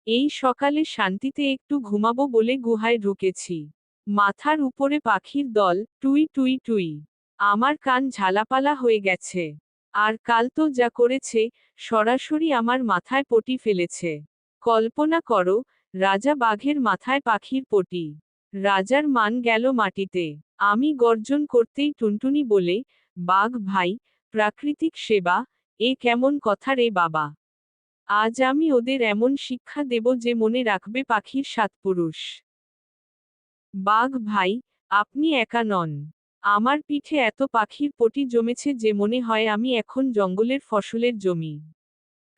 এই সকালে শান্তিতে একটু ঘুমাবো বলে গুহায় ঢুকেছি। মাথার উপরে পাখির দল, টুই টুই টুই। আমার কান ঝালাপালা হয়ে গেছে। আর কাল তো যা করেছে, সরাসরি আমার মাথায় পটি ফেলেছে। কল্পনা করো, রাজা বাঘের মাথায় পাখির পটি। রাজার মান গেল মাটিতে। আমি গর্জন করতেই টুনটুনি বলে, বাঘ ভাই, প্রাকৃতিক সেবা, এ কেমন কথা রে বাবা। আজ আমি ওদের এমন শিক্ষা দেব যে মনে রাখবে পাখির সাতপুরুষ। বাঘ ভাই, আপনি একা নন। আমার পিঠে এত পাখির পটি জমেছে যে মনে হয় আমি এখন জঙ্গলের ফসলের জমি।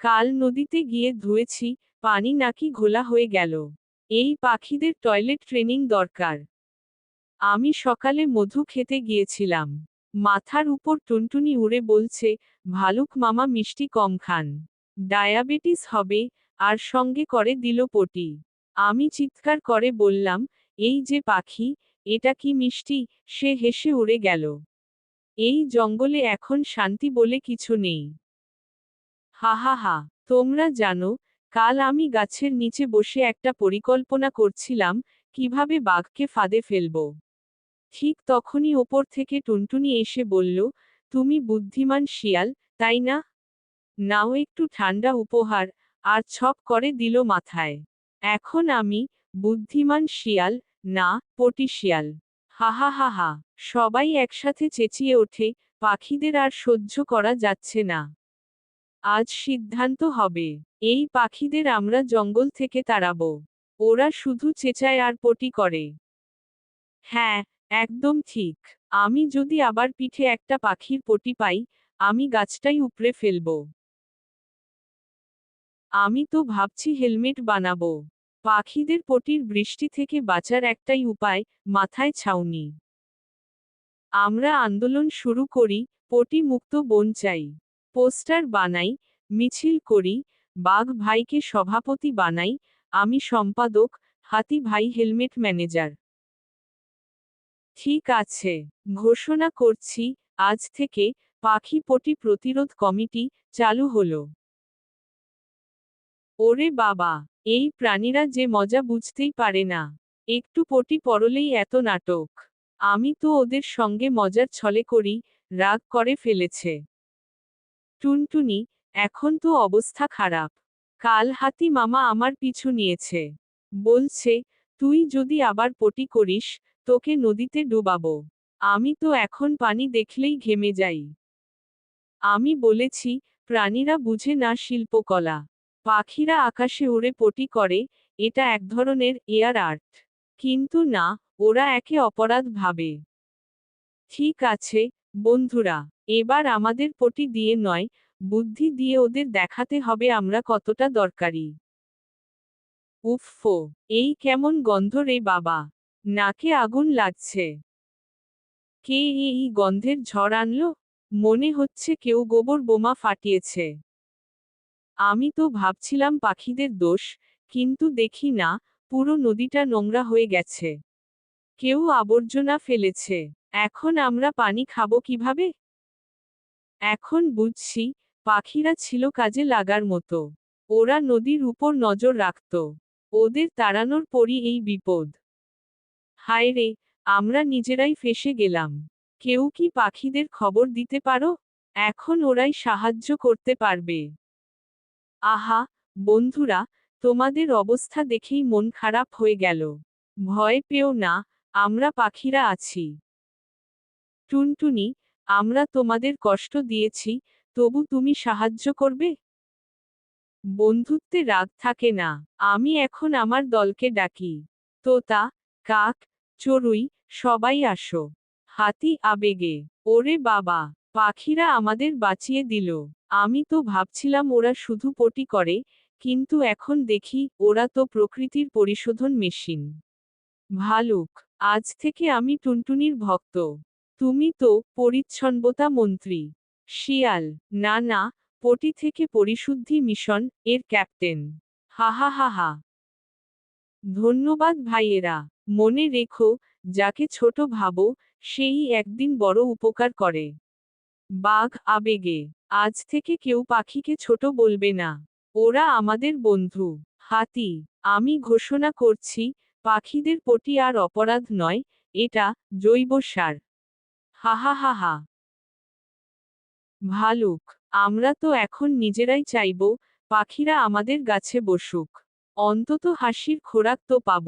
কাল নদীতে গিয়ে ধুয়েছি, পানি নাকি ঘোলা হয়ে গেল। এই পাখিদের টয়লেট ট্রেনিং দরকার। আমি সকালে মধু খেতে গিয়েছিলাম। মাথার উপর টুনটুনি উড়ে বলছে, ভালুক মামা মিষ্টি কম খান। ডায়াবেটিস হবে, আর সঙ্গে করে দিল পটি। আমি চিৎকার করে বললাম, এই যে পাখি, এটা কি মিষ্টি? সে হেসে উড়ে গেল। এই জঙ্গলে এখন শান্তি বলে কিছু নেই। হা হা হা। তোমরা জানো, কাল আমি গাছের নিচে বসে একটা পরিকল্পনা করছিলাম, কিভাবে বাঘকে ফাঁদে ফেলব। ঠিক তখনই ওপর থেকে টুনটুনি এসে বলল, তুমি বুদ্ধিমান শিয়াল, তাই না? নাও একটু ঠান্ডা উপহার, আর ছপ করে দিল মাথায়। এখন আমি বুদ্ধিমান শিয়াল, না পটি শিয়াল। হা হা হা হা। সবাই একসাথে চেঁচিয়ে ওঠে, পাখিদের আর সহ্য করা যাচ্ছে না। আজ সিদ্ধান্ত হবে, এই পাখিদের আমরা জঙ্গল থেকে তাড়াবো। ওরা শুধু চেঁচায় আর পটি করে। হ্যাঁ, একদম ঠিক। আমি যদি আবার পিঠে একটা পাখির পটি পাই, আমি গাছটাই উপড়ে ফেলব। আমি তো ভাবছি হেলমেট বানাবো। পাখিদের পটির বৃষ্টি থেকে বাঁচার একটাই উপায়, মাথায় ছাউনি। আমরা আন্দোলন শুরু করি, পটি মুক্ত বন চাই। পোস্টার বানাই, মিছিল করি, বাঘ ভাইকে সভাপতি বানাই, আমি সম্পাদক, হাতি ভাই হেলমেট ম্যানেজার। ঠিক আছে, ঘোষণা করছি, আজ থেকে পাখি পটি প্রতিরোধ কমিটি চালু হলো। ওরে বাবা, এই প্রাণীরা যে মজা বুঝতেই পারে না। একটু পটি পড়লেই এত নাটক। আমি তো ওদের সঙ্গে মজার ছলে করি, রাগ করে ফেলেছে। টুনটুনি, এখন তো অবস্থা খারাপ। কাল হাতি মামা আমার পিছু নিয়েছে। বলছে, তুই যদি আবার পটি করিস, তোকে নদীতে ডুবাবো। আমি তো এখন পানি দেখলেই ঘেমে যাই। আমি বলেছি, প্রাণীরা বুঝে না শিল্পকলা। পাখিরা আকাশে উড়ে পটি করে, এটা এক ধরনের এয়ার আর্ট। কিন্তু না, ওরা একে অপরাধ ভাবে। ঠিক আছে, বন্ধুরা, এবার আমাদের পটি দিয়ে নয়, বুদ্ধি দিয়ে ওদের দেখাতে হবে আমরা কতটা দরকারি। উফফো, এই কেমন গন্ধ রে বাবা। নাকে আগুন লাগছে। কে এই গন্ধের ঝড় আনলো? মনে হচ্ছে কেউ গোবর বোমা ফাটিয়েছে। আমি তো ভাবছিলাম পাখিদের দোষ, কিন্তু দেখি না, পুরো নদীটা নোংরা হয়ে গেছে। কেউ আবর্জনা ফেলেছে। এখন আমরা পানি খাবো কিভাবে? এখন বুঝছি, পাখিরা ছিল কাজে লাগার মতো। ওরা নদীর উপর নজর রাখত। ওদের তাড়ানোর পরই এই বিপদ। হায় রে, আমরা নিজেরাই ফেঁসে গেলাম। কেউ কি পাখিদের খবর দিতে পারো? এখন ওরাই সাহায্য করতে পারবে। আহা, বন্ধুরা, তোমাদের অবস্থা দেখেই মন খারাপ হয়ে গেল। ভয় পেও না, আমরা পাখিরা আছি। টুনটুনি, আমরা তোমাদের কষ্ট দিয়েছি, তবু তুমি সাহায্য করবে? বন্ধুত্বে রাগ থাকে না। আমি এখন আমার দলকে ডাকি। তোতা, কাক, চড়ুই, সবাই আসো। হাতি আবেগে, ওরে বাবা, পাখিরা আমাদের বাঁচিয়ে দিল। আমি তো ভাবছিলাম ওরা শুধু পটি করে, কিন্তু এখন দেখি, ওরা তো প্রকৃতির পরিশোধন মেশিন। ভালুক, আজ থেকে আমি টুনটুনির ভক্ত। তুমি তো পরিচ্ছন্নতা মন্ত্রী। শিয়াল, না না, পটি থেকে পরিশুদ্ধি মিশন এর ক্যাপ্টেন। হা হা হা হা। ধন্যবাদ ভাইয়েরা। মনে রেখো, যাকে ছোট ভাবো, সেই একদিন বড় উপকার করে। বাঘ আবেগে, আজ থেকে কেউ পাখিকে ছোট বলবে না। ওরা আমাদের বন্ধু। হাতি, আমি ঘোষণা করছি, পাখিদের পটি আর অপরাধ নয়, এটা জৈব সার। হা হা হা হা। ভালুক, আমরা তো এখন নিজেরাই চাইব, পাখিরা আমাদের গাছে বসুক। অন্তত হাসির খোরাক তো পাব।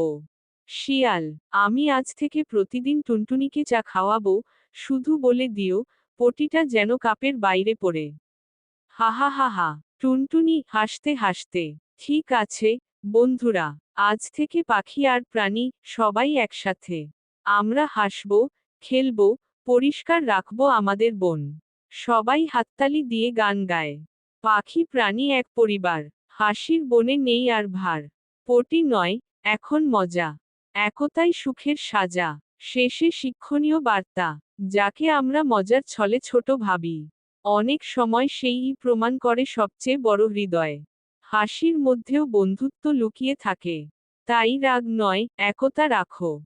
শিয়াল, আমি আজ থেকে প্রতিদিন টুনটুনিকে চা খাওয়াবো, শুধু বলে দিও, পটিটা যেন কাপের বাইরে পড়ে। হা হা হা হা। টুনটুনি হাসতে হাসতে, ঠিক আছে, বন্ধুরা, আজ থেকে পাখি আর প্রাণী, সবাই একসাথে। আমরা হাসবো, খেলবো, পরিষ্কার রাখবো আমাদের বন। সবাই হাততালি দিয়ে গান গায়। পাখি প্রাণী এক পরিবার। হাসির বনে নেই আর ভার। পটি নয়, এখন মজা। একতাই সুখের সাজা। শেষে শিক্ষণীয় বার্তা, যাকে আমরা মজার ছলে ছোট ভাবি, অনেক সময় সেই প্রমাণ করে সবচেয়ে বড় হৃদয়। হাসির মধ্যেও বন্ধুত্ব লুকিয়ে থাকে। তাই রাগ নয়, একতা রাখো।